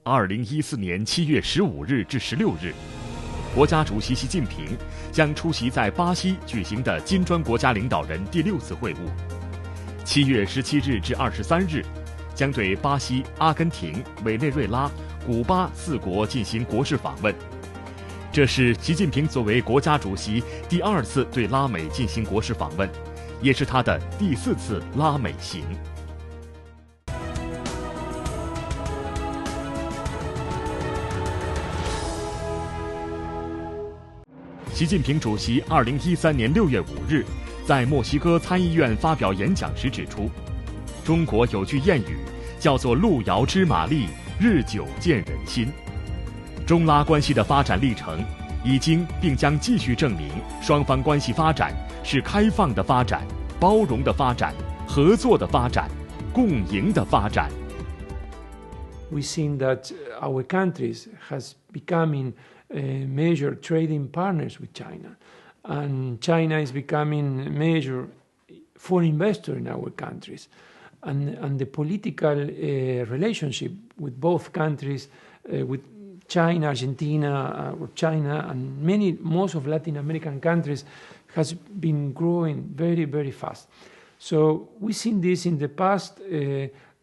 2014年7月15日至16日，国家主席习近平将出席在巴西举行的金砖国家领导人第6次会晤。7月17日至23日，将对巴西、阿根廷、委内瑞拉、古巴4国进行国事访问。这是习近平作为国家主席第2次对拉美进行国事访问，也是他的第4次拉美行。习近平主席2013年6月5日在墨西哥参议院发表演讲时指出，中国有句谚语叫做“路遥知马力，日久见人心”。中拉关系的发展历程已经并将继续证明，双方关系发展是开放的发展、包容的发展、合作的发展、共赢的发展。We've seen that our countries has becoming major trading partners with China, and China is becoming a major foreign investor in our countries, and the political relationship with both countries, with China, Argentina, or China, and most of Latin American countries, has been growing very, very fast. So we've seen this in the past.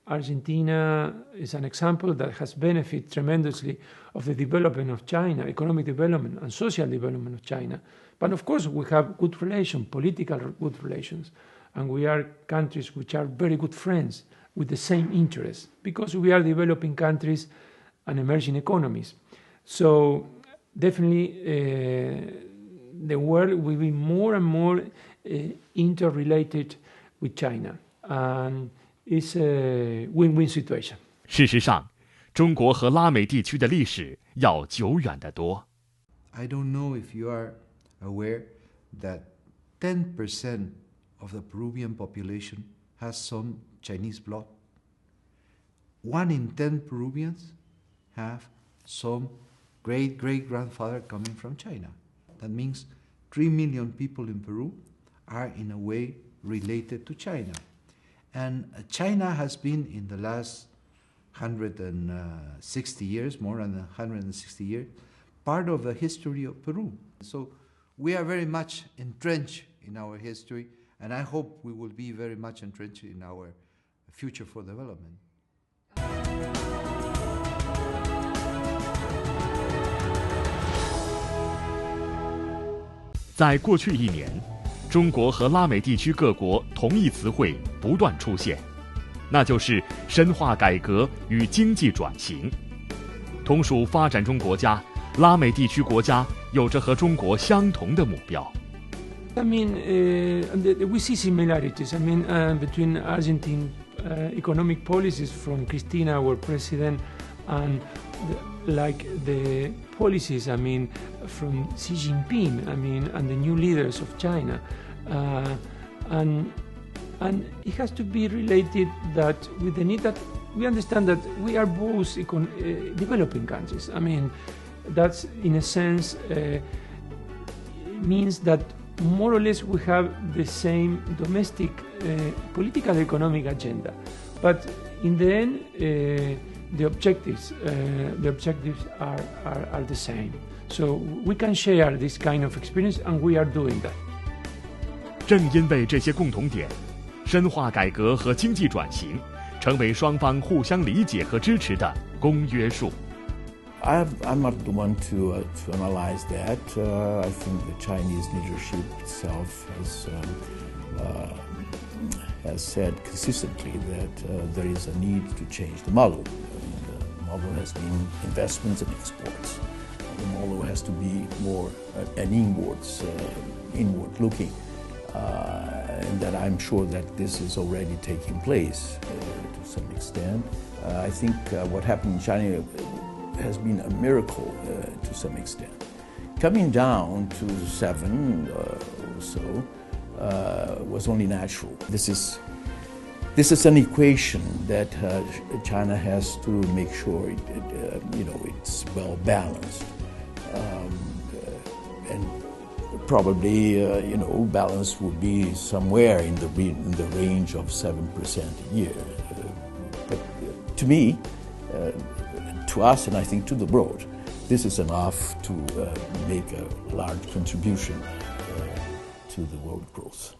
Argentina is an example that has benefited tremendously of the development of China, economic development and social development of China. But of course, we have good relations, political good relations, and we are countries which are very good friends with the same interests, because we are developing countries and emerging economies. So definitely the world will be more and more interrelated with China, and it's a win-win situation. 事实上，中国和拉美地区的历史要久远得多。I don't know if you are aware that 10% of the Peruvian population has some Chinese blood. 1 in 10 Peruvians have some great-great-grandfather coming from China. That means 3 million people in Peru are in a way related to China. And China has been, in the last 160 years, more than 160 years, part of the history of Peru. So we are very much entrenched in our history, and I hope we will be very much entrenched in our future for development. 在过去1年，中国和拉美地区各国同义词汇不断出现，那就是深化改革与经济转型。同属发展中国家，拉美地区国家有着和中国相同的目标。I mean, we see similarities. I mean, between Argentine economic policies from Cristina, our president, and the policies, I mean, from Xi Jinping, I mean, and the new leaders of China. And it has to be related that with the need that we understand that we are both developing countries. I mean, that's in a sense means that more or less we have the same domestic political economic agenda, but in the end the objectives are the same. So we can share this kind of experience, and we are doing that. 正因为这些共同点，深化改革和经济转型成为双方互相理解和支持的公约数。I'm not the one to analyze that. I think the Chinese leadership itself has said consistently that there is a need to change the model. The model has been investments and exports. The model has to be more an inward looking. And that I'm sure that this is already taking place to some extent. I think what happened in China has been a miracle to some extent. Coming down to 7 or so was only natural. This is an equation that China has to make sure it's well balanced, and probably balance would be somewhere in the range of 7% a year. But to me, to us and I think to the world, this is enough to make a large contribution to the world growth.